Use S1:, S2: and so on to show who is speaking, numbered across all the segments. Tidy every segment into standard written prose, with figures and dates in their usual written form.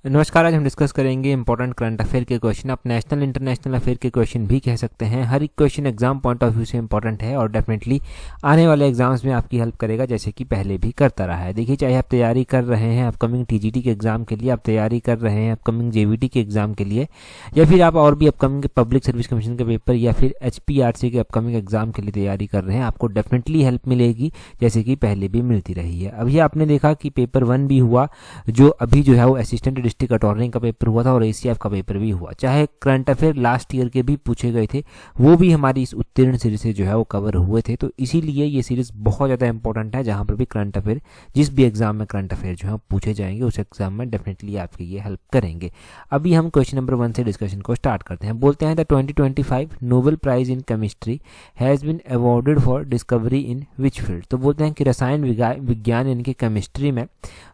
S1: नमस्कार। आज हम डिस्कस करेंगे इंपॉर्टेंट करंट अफेयर के क्वेश्चन। आप नेशनल इंटरनेशनल अफेयर के क्वेश्चन भी कह सकते हैं। हर एक question exam point of view से इंपॉर्टेंट है और डेफिनेटली आने वाले एग्जाम्स में आपकी हेल्प करेगा, जैसे कि पहले भी करता रहा है। देखिए, चाहे आप तैयारी कर रहे हैं अपकमिंग टीजीटी के एग्जाम के लिए, आप तैयारी कर रहे हैं अपकमिंग जेवीटी के एग्जाम के लिए, या फिर आप और भी अपकमिंग पब्लिक सर्विस कमीशन के पेपर या फिर एचपीआरसी के अपकमिंग एग्जाम के लिए तैयारी कर रहे हैं, आपको डेफिनेटली हेल्प मिलेगी, जैसे कि पहले भी मिलती रही है। अभी आपने देखा कि पेपर 1 भी हुआ, जो अभी जो है वो असिस्टेंट डिस्ट्रिक्ट अटॉर्नी का पेपर हुआ था और एसीएफ का पेपर भी हुआ। चाहे करंट अफेयर लास्ट ईयर के भी पूछे गए थे, वो भी हमारी इस उत्तीर्ण सीरीज से जो है वो कवर हुए थे। तो इसीलिए ये सीरीज बहुत ज़्यादा इंपॉर्टेंट है। जहां पर भी करंट अफेयर, जिस भी एग्जाम में करंट अफेयर जो है पूछे जाएंगे, उस एग्जाम में डेफिनेटली आपकी ये हेल्प करेंगे। अभी हम क्वेश्चन नंबर 1 से डिस्कशन को स्टार्ट करते हैं। बोलते हैं the 2025 Nobel prize in chemistry has been awarded for discovery in which field. तो बोलते हैं कि रसायन विज्ञान यानी कि केमिस्ट्री में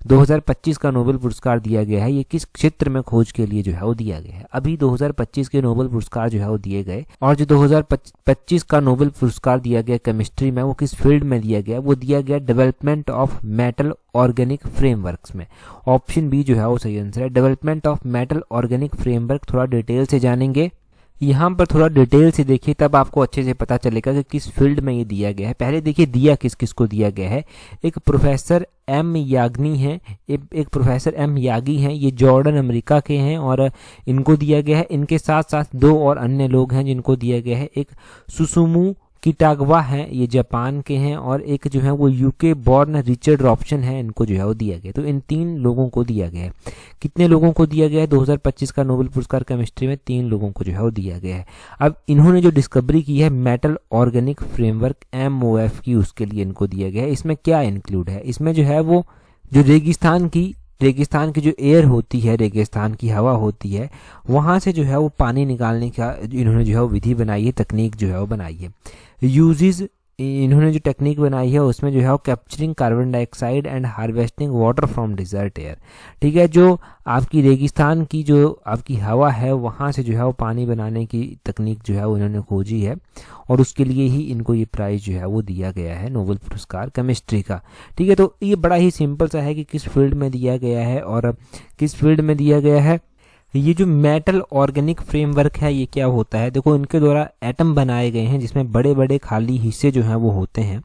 S1: 2025 का नोबेल पुरस्कार दिया गया है। ये किस क्षेत्र में खोज के लिए जो है वो दिया गया है। अभी 2025 के नोबेल पुरस्कार जो है वो दिए गए, और जो 2025 का नोबेल पुरस्कार दिया गया केमिस्ट्री में, वो किस फील्ड में दिया गया? वो दिया गया development of metal organic frameworks में। ऑप्शन बी जो है वो सही आंसर है, development of metal organic framework. थोड़ा डिटेल से जानेंगे, यहाँ पर थोड़ा डिटेल से देखिए, तब आपको अच्छे से पता चलेगा कि किस फील्ड में ये दिया गया है। पहले देखिए दिया किस किस को दिया गया है। एक प्रोफेसर एम याग्नी हैं, एक प्रोफेसर एम यागी हैं, ये जॉर्डन अमेरिका के हैं और इनको दिया गया है। इनके साथ साथ 2 और अन्य लोग हैं जिनको दिया गया है। एक सुसुमू किटागवा हैं, ये जापान के हैं, और एक जो है वो यूके बॉर्न रिचर्ड रॉब्सन है, इनको जो है वो दिया गया। तो इन 3 लोगों को दिया गया है। कितने लोगों को दिया गया है? 2025 का नोबेल पुरस्कार केमिस्ट्री में 3 लोगों को जो है वो दिया गया है। अब इन्होंने जो डिस्कवरी की है मेटल ऑर्गेनिक फ्रेमवर्क MOF की, उसके लिए इनको दिया गया है। इसमें क्या इंक्लूड है? इसमें जो है वो जो रेगिस्तान की जो एयर होती है, रेगिस्तान की हवा होती है, वहाँ से जो है वो पानी निकालने का इन्होंने जो है वो विधि बनाई है, तकनीक जो है वो बनाई है। यूजेस, इन्होंने जो टेक्निक बनाई है उसमें जो है वो capturing carbon dioxide and harvesting water from desert air. ठीक है, जो आपकी रेगिस्तान की जो आपकी हवा है, वहाँ से जो है वो पानी बनाने की तकनीक जो है वो इन्होंने खोजी है, और उसके लिए ही इनको ये प्राइज जो है वो दिया गया है, नोबेल पुरस्कार केमिस्ट्री का। ठीक है, तो ये बड़ा ही सिंपल सा है कि किस फील्ड में दिया गया है और किस फील्ड में दिया गया है। ये जो मेटल ऑर्गेनिक फ्रेमवर्क है, ये क्या होता है? देखो, इनके द्वारा एटम बनाए गए हैं जिसमें बड़े बड़े खाली हिस्से जो हैं वो होते हैं,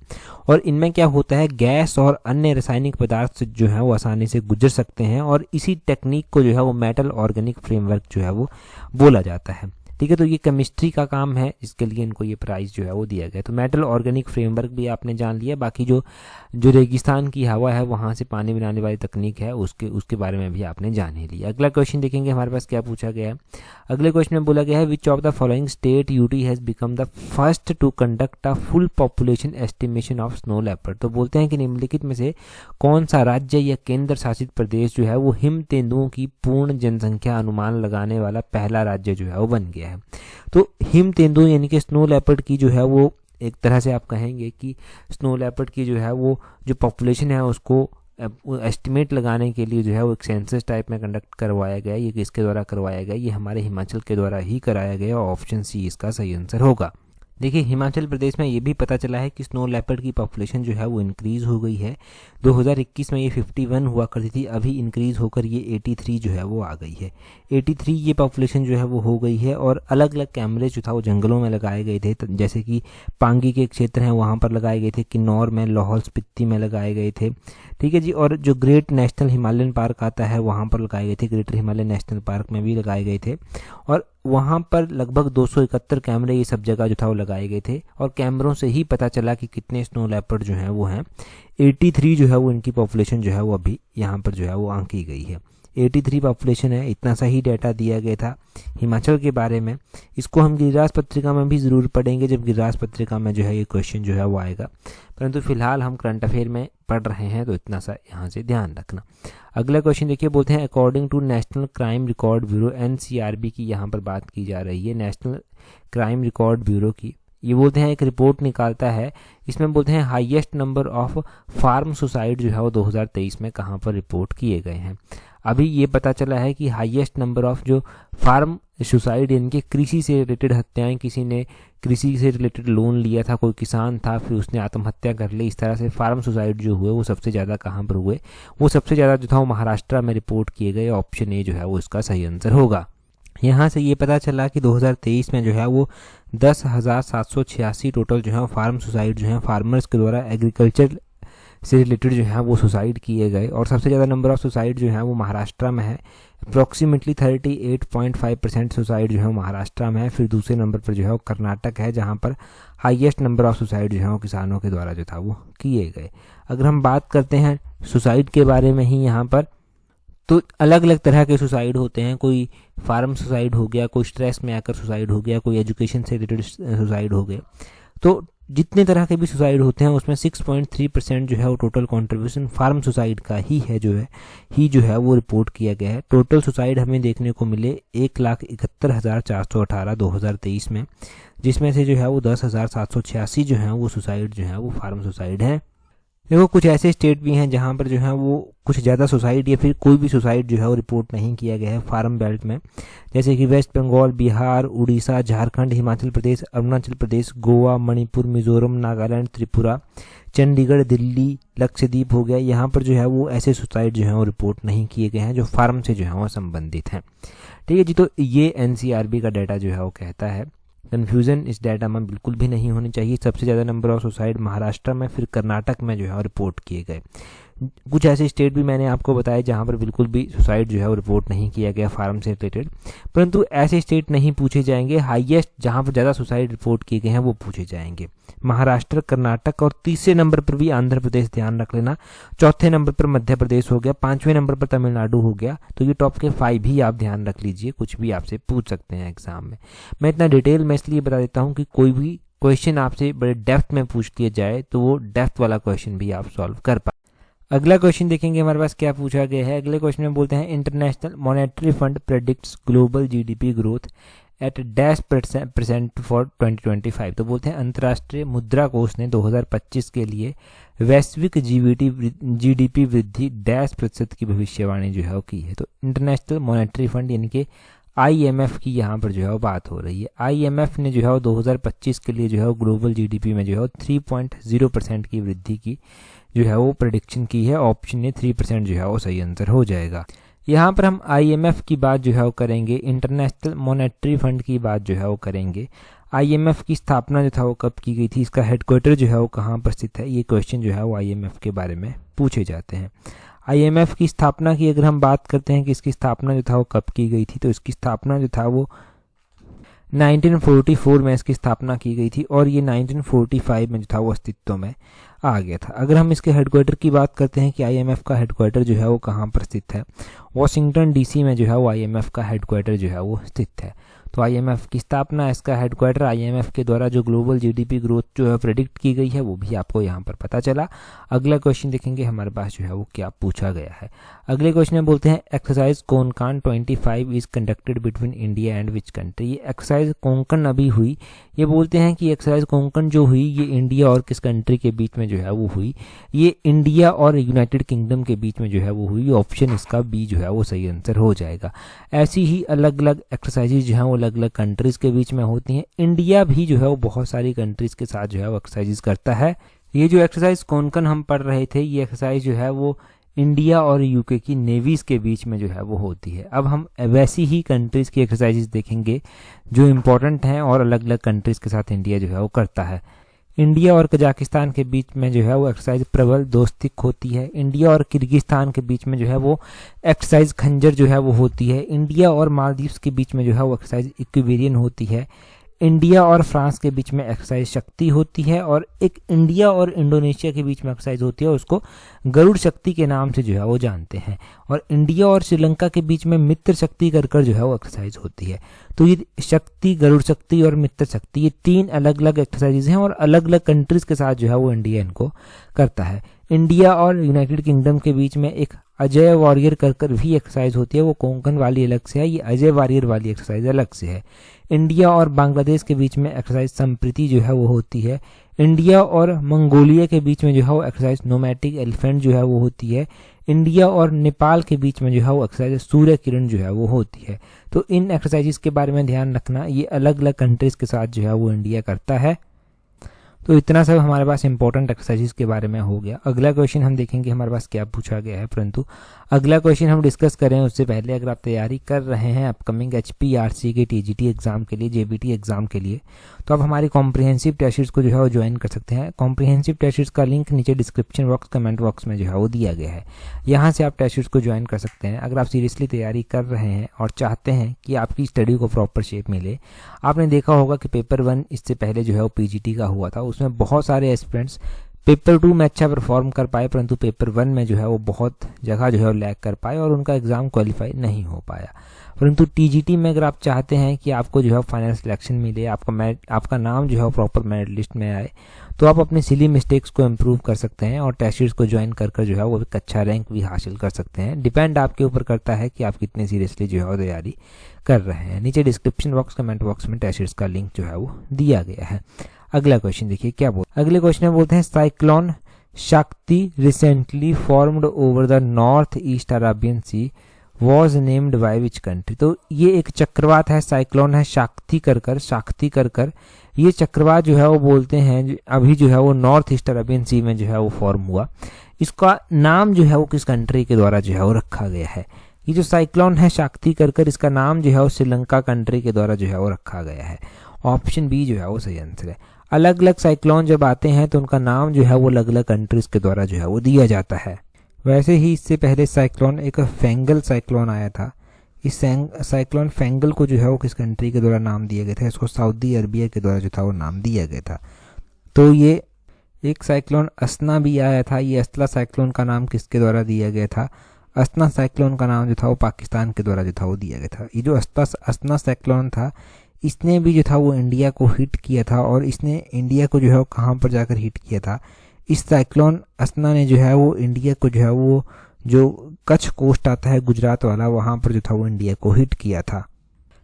S1: और इनमें क्या होता है, गैस और अन्य रासायनिक पदार्थ जो हैं वो आसानी से गुजर सकते हैं, और इसी टेक्निक को जो है वो मेटल ऑर्गेनिक फ्रेमवर्क जो है वो बोला जाता है। ठीक है, तो ये केमिस्ट्री का काम है, इसके लिए इनको ये प्राइज जो है वो दिया गया। तो मेटल ऑर्गेनिक फ्रेमवर्क भी आपने जान लिया। बाकी जो रेगिस्तान की हवा है, वहाँ से पानी बनाने वाली तकनीक है, उसके बारे में भी आपने जान ही लिया। अगला क्वेश्चन देखेंगे हमारे पास क्या पूछा गया है। अगले क्वेश्चन में बोला गया है, which of the following state UT has become the first to conduct a full population estimation of snow leopard. तो बोलते हैं कि निम्नलिखित में से कौन सा राज्य या केंद्र शासित प्रदेश जो है वो हिम तेंदुओं की पूर्ण जनसंख्या अनुमान लगाने वाला पहला राज्य जो है वो बन गया है। तो हिम तेंदुओं यानी कि स्नो लेपर्ड की जो है वो, एक तरह से आप कहेंगे कि स्नो लेपर्ड की जो है वो जो पॉपुलेशन है उसको एस्टिमेट लगाने के लिए जो है वो एक सेंसस टाइप में कंडक्ट करवाया गया। ये किसके द्वारा करवाया गया? ये हमारे हिमाचल के द्वारा ही कराया गया। ऑप्शन सी इसका सही आंसर होगा। देखिए, हिमाचल प्रदेश में ये भी पता चला है कि स्नो लेपर्ड की पॉपुलेशन जो है वो इंक्रीज़ हो गई है। 2021 में ये 51 हुआ करती थी, अभी इंक्रीज़ होकर ये 83 जो है वो आ गई है। 83 ये पॉपुलेशन जो है वो हो गई है, और अलग अलग कैमरे जो था वो जंगलों में लगाए गए थे, जैसे कि पांगी के क्षेत्र हैं वहाँ पर लगाए गए थे, किन्नौर में, लाहौल स्पीति में लगाए गए थे। ठीक है जी, और जो ग्रेट नेशनल हिमालयन पार्क आता है वहाँ पर लगाए गए थे, ग्रेटर हिमालयन नेशनल पार्क में भी लगाए गए थे, और वहाँ पर लगभग 271 कैमरे ये सब जगह जो था वो लगाए गए थे, और कैमरों से ही पता चला कि कितने स्नो लेपर्ड जो हैं वो हैं। 83 जो है वो इनकी पॉपुलेशन जो है वो अभी यहाँ पर जो है वो आंकी गई है। 83 पॉपुलेशन है, इतना सही डाटा दिया गया था हिमाचल के बारे में। इसको हम गिरिराज पत्रिका में भी ज़रूर पढ़ेंगे, जब गिरिराज पत्रिका में जो है ये क्वेश्चन जो है वो आएगा, परंतु फिलहाल हम करंट अफेयर में पढ़ रहे हैं, तो इतना सा यहाँ से ध्यान रखना। अगला क्वेश्चन देखिए, बोलते हैं according to national crime record bureau NCRB की यहाँ पर बात की जा रही है, नेशनल क्राइम रिकॉर्ड ब्यूरो की। ये बोलते हैं एक रिपोर्ट निकालता है, इसमें बोलते हैं highest number of farm suicide जो है वो 2023 में कहाँ पर रिपोर्ट किए गए हैं। अभी ये पता चला है कि हाईएस्ट नंबर ऑफ जो फार्म सुसाइड यानी कि कृषि से रिलेटेड हत्याएं, किसी ने कृषि से रिलेटेड लोन लिया था, कोई किसान था, फिर उसने आत्महत्या कर ली, इस तरह से फार्म सुसाइड जो हुए वो सबसे ज़्यादा कहाँ पर हुए, वो सबसे ज़्यादा जो था वो महाराष्ट्र में रिपोर्ट किए गए। ऑप्शन ए जो है वो इसका सही आंसर होगा। यहाँ से ये पता चला कि 2023 में जो है वो 10,786 टोटल जो है फार्म सुसाइड जो है फार्मर्स के द्वारा एग्रीकल्चर से रिलेटेड जो है वो सुसाइड किए गए, और सबसे ज़्यादा नंबर ऑफ सुसाइड जो है वो महाराष्ट्र में है। अप्रॉक्सीमेटली 38.5% सुसाइड जो है वो महाराष्ट्र में है। फिर दूसरे नंबर पर जो है वो कर्नाटक है, जहाँ पर हाईएस्ट नंबर ऑफ सुसाइड जो है वो किसानों के द्वारा जो था वो किए गए। अगर हम बात करते हैं सुसाइड के बारे में ही यहाँ पर, तो अलग अलग तरह के सुसाइड होते हैं। कोई फार्म सुसाइड हो गया, कोई स्ट्रेस में आकर सुसाइड हो गया, कोई एजुकेशन से रिलेटेड सुसाइड हो गए। तो जितने तरह के भी सुसाइड होते हैं उसमें 6.3% जो है वो टोटल कंट्रीब्यूशन फार्म सुसाइड का ही जो है वो रिपोर्ट किया गया है। टोटल सुसाइड हमें देखने को मिले 1,71,418 2023 में, जिसमें से जो है वो 10,786 जो है वो सुसाइड जो है वो फार्म सुसाइड है। देखो कुछ ऐसे स्टेट भी हैं जहां पर जो है वो कुछ ज़्यादा सुसाइड या फिर कोई भी सुसाइड जो है वो रिपोर्ट नहीं किया गया है फार्म बेल्ट में, जैसे कि वेस्ट बंगाल, बिहार, उड़ीसा, झारखंड, हिमाचल प्रदेश, अरुणाचल प्रदेश, गोवा, मणिपुर, मिजोरम, नागालैंड, त्रिपुरा, चंडीगढ़, दिल्ली, लक्षद्वीप हो गया। यहाँ पर जो है वो ऐसे सुसाइड जो है वो रिपोर्ट नहीं किए गए हैं जो फार्म से जो है वो संबंधित हैं। ठीक है जी, तो ये NCRB का डाटा जो है वो कहता है। कन्फ्यूज़न इस डाटा में बिल्कुल भी नहीं होनी चाहिए। सबसे ज़्यादा नंबर ऑफ सुसाइड महाराष्ट्र में, फिर कर्नाटक में जो है रिपोर्ट किए गए। कुछ ऐसे स्टेट भी मैंने आपको बताए जहां पर बिल्कुल भी सुसाइड जो है वो रिपोर्ट नहीं किया गया फार्म से रिलेटेड, परंतु ऐसे स्टेट नहीं पूछे जाएंगे। हाईएस्ट जहां पर ज़्यादा सुसाइड रिपोर्ट किए गए हैं वो पूछे जाएंगे, महाराष्ट्र, कर्नाटक, और तीसरे नंबर पर भी आंध्र प्रदेश, ध्यान रख लेना। चौथे नंबर पर मध्य प्रदेश हो गया, पांचवें नंबर पर तमिलनाडु हो गया। तो ये टॉप के 5 ही आप ध्यान रख लीजिए, कुछ भी आपसे पूछ सकते हैं एग्जाम में। मैं इतना डिटेल में इसलिए बता देता हूँ कि कोई भी क्वेश्चन आपसे बड़े डेप्थ में पूछ लिया जाए तो वो डेप्थ वाला क्वेश्चन भी आप सॉल्व कर पाए। अगला क्वेश्चन देखेंगे हमारे पास क्या पूछा गया है। अगले क्वेश्चन में बोलते हैं international monetary fund predicts global GDP growth at %% for 2025। तो बोलते हैं अंतर्राष्ट्रीय मुद्रा कोष ने 2025 के लिए वैश्विक GDP वृद्धि %% की भविष्यवाणी जो है वो की है। तो इंटरनेशनल मॉनेटरी फंड यानी कि IMF की यहाँ पर जो है वो बात हो रही है। IMF ने जो है वो 2025 के लिए जो है वो ग्लोबल GDP में जो है वो 3.0% की वृद्धि की जो है वो प्रेडिक्शन की है। ऑप्शन ए 3% जो है वो सही आंसर हो जाएगा। यहाँ पर हम IMF की बात जो है वो करेंगे, इंटरनेशनल मॉनेटरी फंड की बात जो है वो करेंगे। IMF की स्थापना जो था वो कब की गई थी, इसका हेडक्वार्टर जो है वो कहाँ पर स्थित है, ये क्वेश्चन जो है वो IMF के बारे में पूछे जाते हैं। IMF की स्थापना की अगर हम बात करते हैं कि इसकी स्थापना जो था वो कब की गई थी, तो इसकी स्थापना जो था वो 1944 में इसकी स्थापना की गई थी, और ये 1945 में जो था वो अस्तित्व में आ गया था। अगर हम इसके हेडक्वार्टर की बात करते हैं कि IMF का हेडक्वार्टर जो है वो कहाँ पर स्थित है, वॉशिंगटन DC में जो है वो IMF का हेडक्वार्टर जो है वो स्थित है। तो IMF की स्थापना, इसका हेडक्वार्टर, IMF के द्वारा जो ग्लोबल GDP ग्रोथ जो है प्रेडिक्ट की गई है वो भी आपको यहाँ पर पता चला। अगला क्वेश्चन देखेंगे हमारे पास जो है वो क्या पूछा गया है। अगले क्वेश्चन में बोलते हैं exercise Konkan 25 is conducted between India and which country. ये एक्सरसाइज कोंकण अभी हुई, ये बोलते हैं कि एक्सरसाइज कोंकण जो हुई ये इंडिया और किस कंट्री के बीच में जो है वो हुई, ये इंडिया और यूनाइटेड किंगडम के बीच में जो है वो हुई। ऑप्शन इसका बी जो है वो सही आंसर हो जाएगा। ऐसी ही अलग अलग एक्सरसाइजेज जो है वो अलग अलग कंट्रीज के बीच में होती हैं। इंडिया भी जो है वो बहुत सारी कंट्रीज के साथ जो है वो एक्सरसाइजेज करता है। ये जो एक्सरसाइज कोंकण हम पढ़ रहे थे, ये एक्सरसाइज जो है वो इंडिया और UK की नेवीज के बीच में जो है वो होती है। अब हम वैसी ही कंट्रीज की एक्सरसाइजेज देखेंगे जो इम्पोर्टेंट हैं और अलग अलग कंट्रीज के साथ इंडिया जो है वो करता है। इंडिया और कजाकिस्तान के बीच में जो है वो एक्सरसाइज प्रबल दोस्तिक होती है। इंडिया और किर्गिस्तान के बीच में जो है वो एक्सरसाइज खंजर जो है वो होती है। इंडिया और मालदीव्स के बीच में जो है वो एक्सरसाइज इक्विवेरियन होती है। इंडिया और फ्रांस के बीच में एक्सरसाइज शक्ति होती है, और एक इंडिया और इंडोनेशिया के बीच में एक्सरसाइज होती है, उसको गरुड़ शक्ति के नाम से जो है वो जानते हैं। और इंडिया और श्रीलंका के बीच में मित्र शक्ति कर जो है वो एक्सरसाइज होती है। तो ये शक्ति, गरुड़ शक्ति और मित्र शक्ति, ये 3 अलग अलग एक्सरसाइजेज हैं और अलग अलग कंट्रीज के साथ जो है वो इंडिया इनको करता है। इंडिया और यूनाइटेड किंगडम के बीच में एक अजय वॉरियर कर कर भी एक्सरसाइज होती है, वो कोंकण वाली अलग से है, ये अजय वॉरियर वाली एक्सरसाइज अलग से है। इंडिया और बांग्लादेश के बीच में एक्सरसाइज संप्रीति जो है वो होती है। इंडिया और मंगोलिया के बीच में जो है वो एक्सरसाइज नोमैटिक एलिफेंट जो है वो होती है। इंडिया और नेपाल के बीच में जो है वो एक्सरसाइज सूर्य किरण जो है वो होती है। तो इन एक्सरसाइजेस के बारे में ध्यान रखना, ये अलग अलग कंट्रीज के साथ जो है वो इंडिया करता है। तो इतना सब हमारे पास इंपॉर्टेंट एक्सरसाइजेस के बारे में हो गया। अगला क्वेश्चन हम देखेंगे हमारे पास क्या पूछा गया है, परंतु अगला क्वेश्चन हम डिस्कस करें उससे पहले अगर आप तैयारी कर रहे हैं अपकमिंग HPRC के TGT एग्जाम के लिए, JBT एग्जाम के लिए, तो आप हमारी कॉम्प्रिहेंसिव टेस्ट सीरीज को जो है वो ज्वाइन कर सकते हैं। कॉम्प्रिहेंसिव टेस्ट सीरीज का लिंक नीचे डिस्क्रिप्शन बॉक्स, कमेंट बॉक्स में जो है वो दिया गया है, यहाँ से आप टेस्ट सीरीज को ज्वाइन कर सकते हैं। अगर आप सीरियसली तैयारी कर रहे हैं और चाहते हैं कि आपकी स्टडी को प्रॉपर शेप मिले, आपने देखा होगा कि पेपर 1 इससे पहले जो है वो PGT का हुआ था, उसमें बहुत सारे एस्पिरेंट्स पेपर 2 में अच्छा परफॉर्म कर पाए, परंतु पेपर 1 में जो है वो बहुत जगह जो है वो लैग कर पाए और उनका एग्जाम क्वालिफाई नहीं हो पाया। परंतु TGT में अगर आप चाहते हैं कि आपको जो है फाइनल सिलेक्शन मिले, आपका नाम जो है प्रॉपर मेरिट लिस्ट में आए, तो आप अपने सिली मिस्टेक्स को इम्प्रूव कर सकते हैं और टेस्ट सीरीज को ज्वाइन कर जो है वो एक अच्छा रैंक भी हासिल कर सकते हैं। डिपेंड आपके ऊपर करता है कि आप कितने सीरियसली जो है वो तैयारी कर रहे हैं। नीचे डिस्क्रिप्शन बॉक्स, कमेंट बॉक्स में टेस्ट सीरीज का लिंक जो है वो दिया गया है। अगला क्वेश्चन देखिए क्या अगले क्वेश्चन में बोलते हैं cyclone Shakti recently formed over the north east Arabian sea was named by which country. तो ये एक चक्रवात है, साइक्लोन है शक्ति कर ये चक्रवात जो है वो बोलते हैं अभी जो है वो नॉर्थ ईस्ट अरेबियन सी में जो है वो फॉर्म हुआ। इसका नाम जो है वो किस कंट्री के द्वारा जो है वो रखा गया है। ये जो साइक्लोन है शक्ति कर इसका नाम जो है वो श्रीलंका कंट्री के द्वारा जो है वो रखा गया है। ऑप्शन बी जो है वो सही आंसर है। अलग अलग साइक्लोन जब आते हैं तो उनका नाम जो है वो अलग अलग कंट्रीज के द्वारा जो है वो दिया जाता है। वैसे ही इससे पहले साइक्लोन एक फेंगल साइक्लोन आया था। इस साइक्लोन फेंगल को जो है वो किस कंट्री के द्वारा नाम दिया गया था, इसको सऊदी अरबिया के द्वारा जो था वो नाम दिया गया था। तो ये एक साइक्लोन अस्ना भी आया था। ये अस्ला साइक्लोन का नाम किसके द्वारा दिया गया था, अस्ना साइक्लोन का नाम जो था वो पाकिस्तान के द्वारा जो था वो दिया गया था। ये जो अस्ना साइक्लोन था इसने भी जो था वो इंडिया को हिट किया था और इसने इंडिया को जो है वो कहाँ पर जाकर हिट किया था, इस साइक्लोन अस्ना ने जो है वो इंडिया को जो है वो जो कच्छ कोस्ट आता है गुजरात वाला, वहाँ पर जो था वो इंडिया को हिट किया था।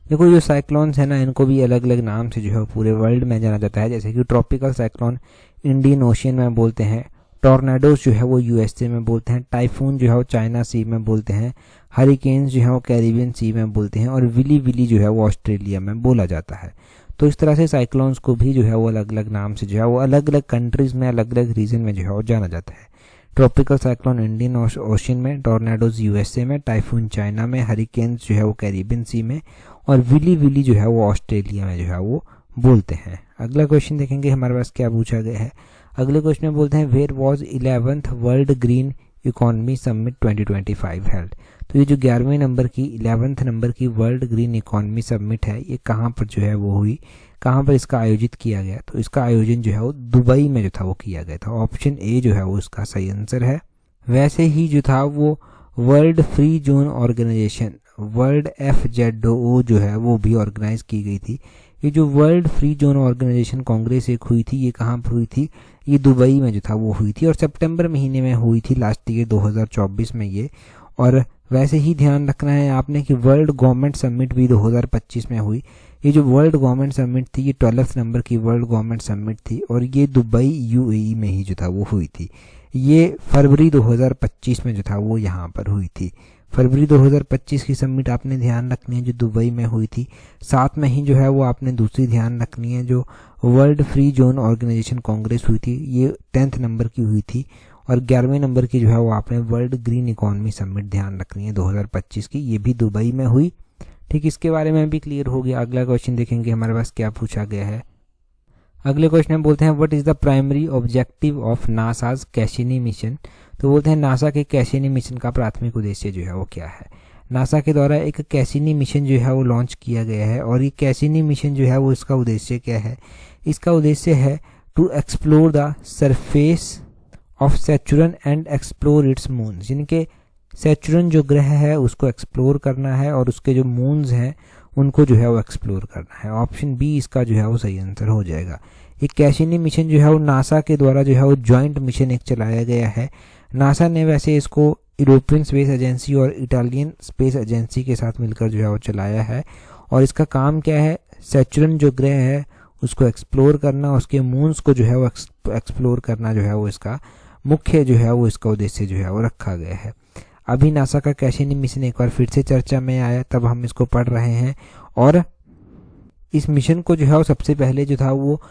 S1: देखो जो साइक्लोन्स है ना, इनको भी अलग अलग नाम से जो है पूरे वर्ल्ड में जाना जाता है। जैसे कि ट्रॉपिकल साइक्लोन इंडियन ओशियन में बोलते हैं, टॉर्नेडोज जो है वो USA में बोलते हैं, टाइफून जो है वो चाइना सी में बोलते हैं, हरिकेन्स जो है वो कैरिबियन सी में बोलते हैं और विली जो है वो ऑस्ट्रेलिया में बोला जाता है। तो इस तरह से साइक्लोन्स को भी जो है वो अलग अलग नाम से जो है वो अलग अलग कंट्रीज में अलग अलग रीजन में जो है वो जाना जाता है। ट्रॉपिकल साइक्लोन इंडियन ओशियन में, टॉर्नेडोज USA में, टाइफून चाइना में, हरिकेन्स जो है वो कैरिबियन सी में और विली जो है वो ऑस्ट्रेलिया में जो है वो बोलते हैं। अगला क्वेश्चन देखेंगे हमारे पास क्या पूछा गया है। अगले क्वेश्चन में बोलते हैं where was 11th world green economy summit 2025 held. तो ये जो 11वें नंबर की 11th नंबर की वर्ल्ड ग्रीन इकोनॉमी समिट है, ये कहाँ पर जो है वो हुई, कहाँ पर इसका आयोजित किया गया। तो इसका आयोजन जो है वो दुबई में जो था वो किया गया था। ऑप्शन ए जो है वो इसका सही आंसर है। वैसे ही जो था वो world free zone organisation world FZO जो है वो भी ऑर्गेनाइज की गई थी। ये जो world free zone organisation congress एक हुई थी, ये कहाँ पर हुई थी, ये दुबई में जो था वो हुई थी और सितंबर महीने में हुई थी लास्ट ईयर 2024 में ये। और वैसे ही ध्यान रखना है आपने कि वर्ल्ड गवर्नमेंट समिट भी 2025 में हुई। ये जो वर्ल्ड गवर्नमेंट समिट थी ये 12th नंबर की वर्ल्ड गवर्नमेंट समिट थी और ये दुबई UAE में ही जो था वो हुई थी। ये फरवरी 2025 में जो था वो यहाँ पर हुई थी। फरवरी 2025 की समिट आपने ध्यान रखनी है जो दुबई में हुई थी। साथ में ही जो है वो आपने दूसरी ध्यान रखनी है जो world free zone organisation congress हुई थी, ये 10th नंबर की हुई थी और 11वें नंबर की जो है वो आपने वर्ल्ड ग्रीन इकोनॉमी समिट ध्यान रखनी है 2025 की, ये भी दुबई में हुई। ठीक, इसके बारे में भी क्लियर हो गया। अगला क्वेश्चन देखेंगे हमारे पास क्या पूछा गया है। अगले क्वेश्चन में बोलते हैं what is the primary objective of NASA's Cassini mission. तो बोलते हैं नासा के कैसिनी मिशन का प्राथमिक उद्देश्य जो है वो क्या है। नासा के द्वारा एक कैसिनी मिशन जो है वो लॉन्च किया गया है और ये कैसिनी मिशन जो है वो इसका उद्देश्य क्या है, इसका उद्देश्य है to explore the surface of Saturn and explore its moon. जिनके सैचुरन जो ग्रह है उसको एक्सप्लोर करना है और उसके जो मून्स हैं उनको जो है वो एक्सप्लोर करना है। ऑप्शन बी इसका जो है वो सही आंसर हो जाएगा। ये कैसिनी मिशन जो है वो नासा के द्वारा जो है वो ज्वाइंट मिशन एक चलाया गया है। नासा ने वैसे इसको यूरोपियन स्पेस एजेंसी और इटालियन स्पेस एजेंसी के साथ मिलकर जो है वो चलाया है। और इसका काम क्या है, सैचुरन जो ग्रह है उसको एक्सप्लोर करना, उसके मून्स को जो है वो एक्सप्लोर करना जो है वो इसका मुख्य जो है वो इसका उद्देश्य जो है वो रखा गया है। अभी नासा का कैसिनी मिशन एक बार फिर से चर्चा में आया, तब हम इसको पढ़ रहे हैं। और इस मिशन को जो है वो सबसे पहले जो था वो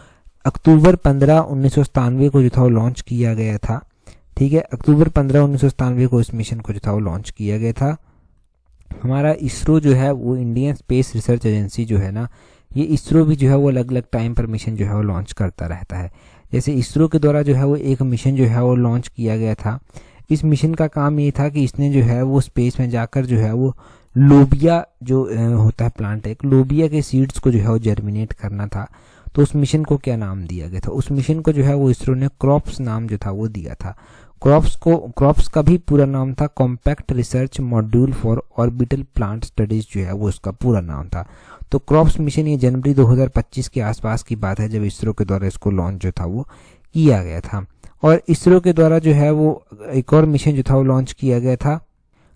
S1: अक्टूबर 15, 1997 को जो था वो लॉन्च किया गया था। ठीक है, अक्टूबर 15, 1997 को इस मिशन को जो था वो लॉन्च किया गया था। हमारा इसरो जो है वो इंडियन स्पेस रिसर्च एजेंसी जो है ना, ये इसरो भी जो है वो अलग अलग टाइम पर मिशन जो है वो लॉन्च करता रहता है। जैसे इसरो के द्वारा जो है वो एक मिशन जो है वो लॉन्च किया गया था। इस मिशन का काम ये था कि इसने जो है वो स्पेस में जाकर जो है वो लोबिया जो होता है प्लांट, एक लोबिया के सीड्स को जो है वो जर्मिनेट करना था। तो उस मिशन को क्या नाम दिया गया था, उस मिशन को जो है वो इसरो ने क्रॉप्स नाम जो था वो दिया था। क्रॉप्स का भी पूरा नाम था compact research module for orbital plant studies जो है वो उसका पूरा नाम था। तो क्रॉप्स मिशन ये जनवरी 2025 के आसपास की बात है जब इसरो के द्वारा इसको लॉन्च जो था वो किया गया था। और इसरो के द्वारा जो है वो एक और मिशन जो था वो लॉन्च किया गया था,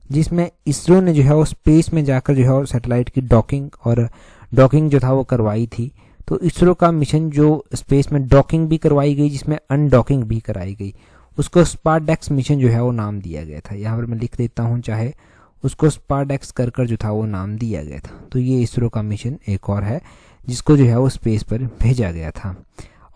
S1: जिसमें इसरो ने जो है वो स्पेस में जाकर जो है वो सैटेलाइट की डॉकिंग जो था वो करवाई थी। तो इसरो का मिशन जो स्पेस में डॉकिंग भी करवाई गई, जिसमें अनडॉकिंग भी कराई गई, उसको स्पारडेक्स मिशन जो है वो नाम दिया गया था। यहाँ पर मैं लिख देता हूँ चाहे, उसको स्पारडेक्स कर जो था वो नाम दिया गया था। तो ये इसरो का मिशन एक और है जिसको जो है वो स्पेस पर भेजा गया था।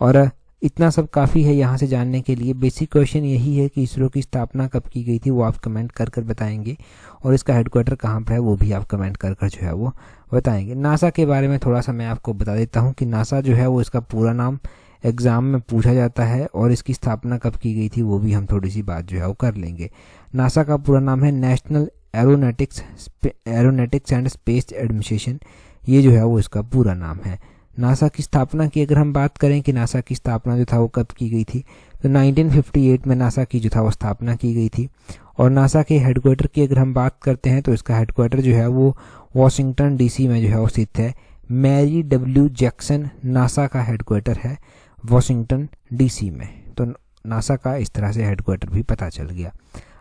S1: और इतना सब काफ़ी है यहाँ से जानने के लिए। बेसिक क्वेश्चन यही है कि इसरो की स्थापना कब की गई थी, वो आप कमेंट कर बताएंगे। और इसका हेडक्वार्टर कहाँ पर है वो भी आप कमेंट कर जो है वो बताएंगे। नासा के बारे में थोड़ा सा मैं आपको बता देता हूँ कि नासा जो है वो इसका पूरा नाम एग्ज़ाम में पूछा जाता है, और इसकी स्थापना कब की गई थी वो भी हम थोड़ी सी बात जो है वो कर लेंगे। नासा का पूरा नाम है national aeronautics and space administration, ये जो है वो इसका पूरा नाम है। नासा की स्थापना की अगर हम बात करें कि नासा की स्थापना जो था वो कब की गई थी, तो 1958 में नासा की जो था वो स्थापना की गई थी। और नासा के हेडक्वार्टर की अगर हम बात करते हैं तो इसका हेडक्वार्टर जो है वो वाशिंगटन डीसी में जो है वो स्थित है। मैरी डब्ल्यू जैक्सन नासा का हेडक्वार्टर है वाशिंगटन डीसी में। तो नासा का इस तरह से हेडक्वार्टर भी पता चल गया।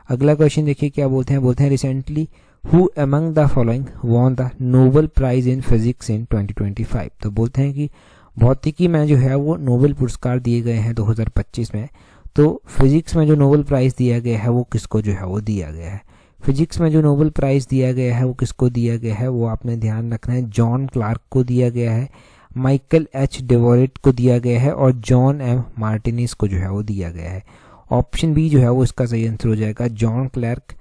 S1: अगला क्वेश्चन देखिए क्या बोलते हैं recently who among the following won the Nobel prize in physics in 2025। तो बोलते हैं कि भौतिकी में जो है वो नोबेल पुरस्कार दिए गए हैं 2025 में। तो फिजिक्स में जो नोबेल प्राइज़ दिया गया है वो किसको जो है वो दिया गया है, फिजिक्स में जो नोबेल प्राइज़ दिया गया है वो किसको दिया गया है, वो आपने ध्यान रखना है। जॉन क्लार्क को दिया गया है, माइकल एच डेवोरेट को दिया गया है, और जॉन एम मार्टिनिस को जो है वो दिया गया है। ऑप्शन बी जो है वो इसका सही आंसर हो जाएगा। जॉन क्लार्क,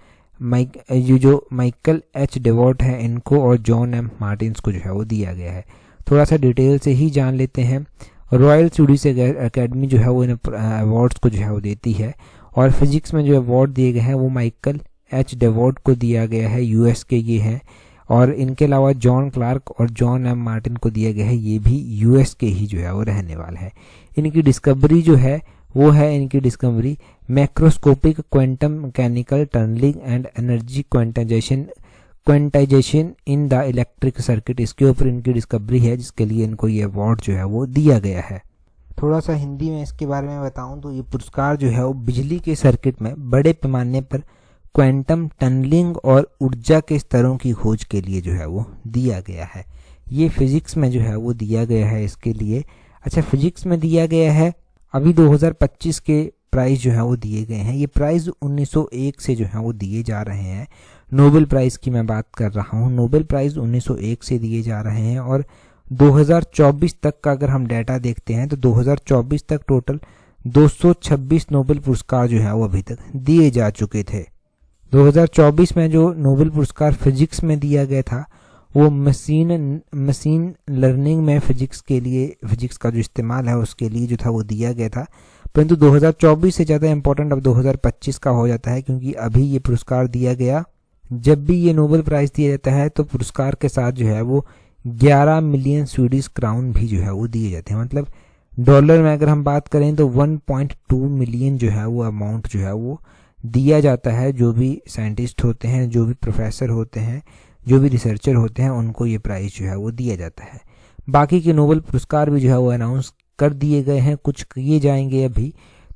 S1: जो माइकल एच डेवोरेट है इनको, और जॉन एम मार्टिन्स को जो है वो दिया गया है। थोड़ा सा डिटेल से ही जान लेते हैं। रॉयल स्वीडिश एकेडमी जो है वो इन अवार्ड्स को जो है वो देती है, और फिजिक्स में जो अवार्ड दिए गए हैं वो माइकल एच डेवोरेट को दिया गया है, यूएस के ये हैं। और इनके अलावा जॉन क्लार्क और जॉन एम मार्टिन को दिया गया है, ये भी यूएस के ही जो है वो रहने वाला है। इनकी डिस्कवरी जो है वो है इनकी discovery macroscopic quantum mechanical tunnelling and energy quantisation in the electric circuit. इसके ऊपर इनकी डिस्कवरी है जिसके लिए इनको ये अवार्ड जो है वो दिया गया है। थोड़ा सा हिंदी में इसके बारे में बताऊं तो ये पुरस्कार जो है वो बिजली के सर्किट में बड़े पैमाने पर क्वांटम टनलिंग और ऊर्जा के स्तरों की खोज के लिए जो है वो दिया गया है। ये फिजिक्स में जो है वो दिया गया है इसके लिए। अच्छा, फिजिक्स में दिया गया है। अभी 2025 के प्राइज़ जो है वो दिए गए हैं। ये प्राइज़ 1901 से जो है वो दिए जा रहे हैं। नोबेल प्राइज़ की मैं बात कर रहा हूँ। नोबेल प्राइज़ 1901 से दिए जा रहे हैं, और 2024 तक का अगर हम डाटा देखते हैं तो 2024 तक टोटल 226 नोबेल पुरस्कार जो है वो अभी तक दिए जा चुके थे। 2024 में जो नोबेल पुरस्कार फिजिक्स में दिया गया था वो मशीन लर्निंग में फिजिक्स का जो इस्तेमाल है उसके लिए जो था वो दिया गया था। परंतु 2024 से ज़्यादा इम्पोर्टेंट अब 2025 का हो जाता है, क्योंकि अभी ये पुरस्कार दिया गया। जब भी ये नोबेल प्राइज़ दिया जाता है तो पुरस्कार के साथ जो है वो 11 मिलियन स्वीडिश क्राउन भी जो है वो दिए जाते हैं। मतलब डॉलर में अगर हम बात करें तो 1.2 मिलियन जो है वो अमाउंट जो है वो दिया जाता है। जो भी साइंटिस्ट होते हैं, जो भी प्रोफेसर होते हैं, जो भी रिसर्चर होते हैं, उनको ये प्राइज़ जो है वो दिया जाता है। बाकी के नोबेल पुरस्कार भी जो है वो अनाउंस कर दिए गए हैं, कुछ किए जाएंगे अभी।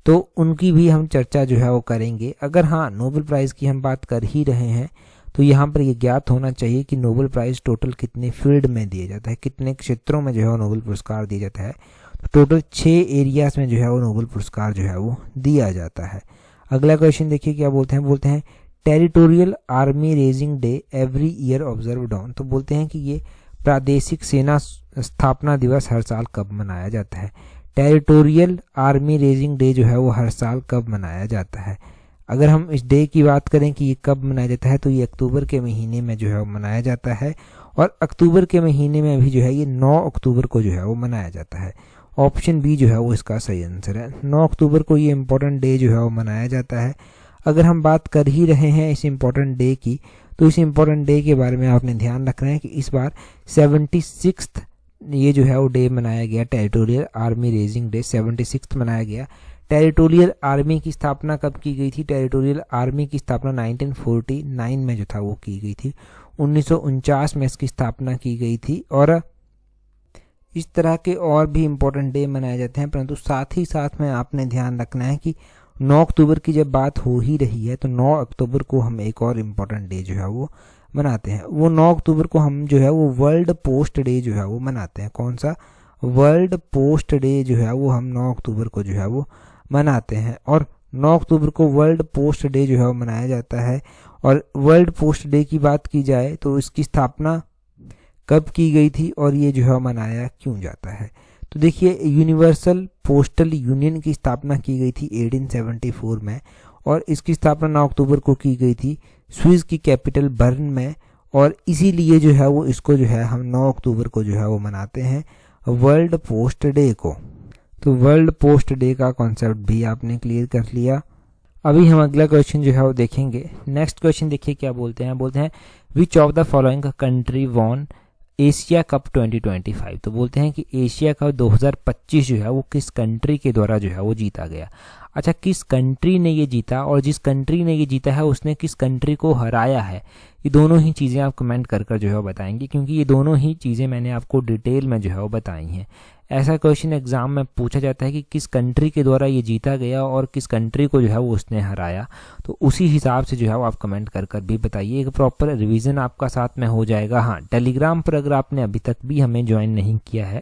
S1: तो उनकी भी हम चर्चा जो है वो करेंगे। अगर हाँ नोबेल प्राइज़ की हम बात कर ही रहे हैं तो यहाँ पर ये ज्ञात होना चाहिए कि नोबेल प्राइज़ टोटल कितने फील्ड में दिया जाता है, कितने क्षेत्रों में जो है वो नोबेल पुरस्कार दिया जाता है। तो टोटल 6 एरियाज में जो है वो नोबेल पुरस्कार जो है वो दिया जाता है। अगला क्वेश्चन देखिए क्या बोलते हैं territorial army raising day every year observed on. तो बोलते हैं कि ये प्रादेशिक सेना स्थापना दिवस हर साल कब मनाया जाता है। टेरिटोरियल आर्मी रेजिंग डे जो है वो हर साल कब मनाया जाता है। अगर हम इस डे की बात करें कि ये कब मनाया जाता है तो ये अक्टूबर के महीने में जो है वो मनाया जाता है, और अक्टूबर के महीने में भी जो है ये 9 अक्टूबर को जो है वो मनाया जाता है। ऑप्शन बी जो है वो इसका सही आंसर है। 9 अक्टूबर को ये इम्पोर्टेंट डे जो है वो मनाया जाता है। अगर हम बात कर ही रहे हैं इस इम्पोर्टेंट डे की, तो इस इम्पोर्टेंट डे के बारे में आपने ध्यान रखना है कि इस बार 76th ये जो है वो डे मनाया गया, territorial army raising day 76th मनाया गया। टेरिटोरियल आर्मी की स्थापना कब की गई थी? टेरिटोरियल आर्मी की स्थापना 1949 में जो था वो की गई थी। 1949 में इसकी स्थापना की गई थी। और इस तरह के और भी इम्पोर्टेंट डे मनाए जाते हैं, परंतु साथ ही साथ में आपने ध्यान रखना है कि 9 अक्टूबर की जब बात हो ही रही है तो 9 अक्टूबर को हम एक और इम्पोर्टेंट डे जो है वो मनाते हैं। वो 9 अक्टूबर को हम जो है वो वर्ल्ड पोस्ट डे जो है वो मनाते हैं। कौन सा? वर्ल्ड पोस्ट डे जो है वो हम 9 अक्टूबर को जो है वो मनाते हैं। और 9 अक्टूबर को वर्ल्ड पोस्ट डे जो है वो मनाया जाता है। और वर्ल्ड पोस्ट डे की बात की जाए तो इसकी स्थापना कब की गई थी और ये जो है मनाया क्यों जाता है? तो देखिए, यूनिवर्सल पोस्टल यूनियन की स्थापना की गई थी 1874 में, और इसकी स्थापना 9 अक्टूबर को की गई थी स्विस की कैपिटल बर्न में। और इसीलिए जो है वो इसको जो है हम 9 अक्टूबर को जो है वो मनाते हैं वर्ल्ड पोस्ट डे को। तो वर्ल्ड पोस्ट डे का कॉन्सेप्ट भी आपने क्लियर कर लिया। अभी हम अगला क्वेश्चन जो है वो देखेंगे। नेक्स्ट क्वेश्चन देखिए क्या बोलते हैं विच of the following country won Asia cup 2025। तो बोलते हैं कि एशिया कप 2025 जो है वो किस कंट्री के द्वारा जो है वो जीता गया। अच्छा, किस कंट्री ने ये जीता और जिस कंट्री ने ये जीता है उसने किस कंट्री को हराया है, ये दोनों ही चीज़ें आप कमेंट कर जो है वो बताएंगे, क्योंकि ये दोनों ही चीज़ें मैंने आपको डिटेल में जो है वो बताई हैं। ऐसा क्वेश्चन एग्जाम में पूछा जाता है कि किस कंट्री के द्वारा ये जीता गया और किस कंट्री को जो है वो उसने हराया। तो उसी हिसाब से जो है वो आप कमेंट कर भी बताइए। एक प्रॉपर रिवीजन आपका साथ में हो जाएगा। हाँ, टेलीग्राम पर अगर आपने अभी तक भी हमें ज्वाइन नहीं किया है,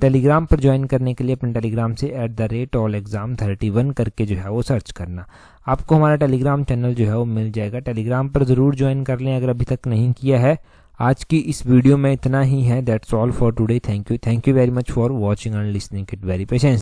S1: टेलीग्राम पर ज्वाइन करने के लिए अपने टेलीग्राम से @allexam31 करके जो है वो सर्च करना। आपको हमारा टेलीग्राम चैनल जो है वो मिल जाएगा। टेलीग्राम पर ज़रूर ज्वाइन कर लें अगर अभी तक नहीं किया है। आज की इस वीडियो में इतना ही है। That's all for today. Thank you very much for watching and listening it very patience.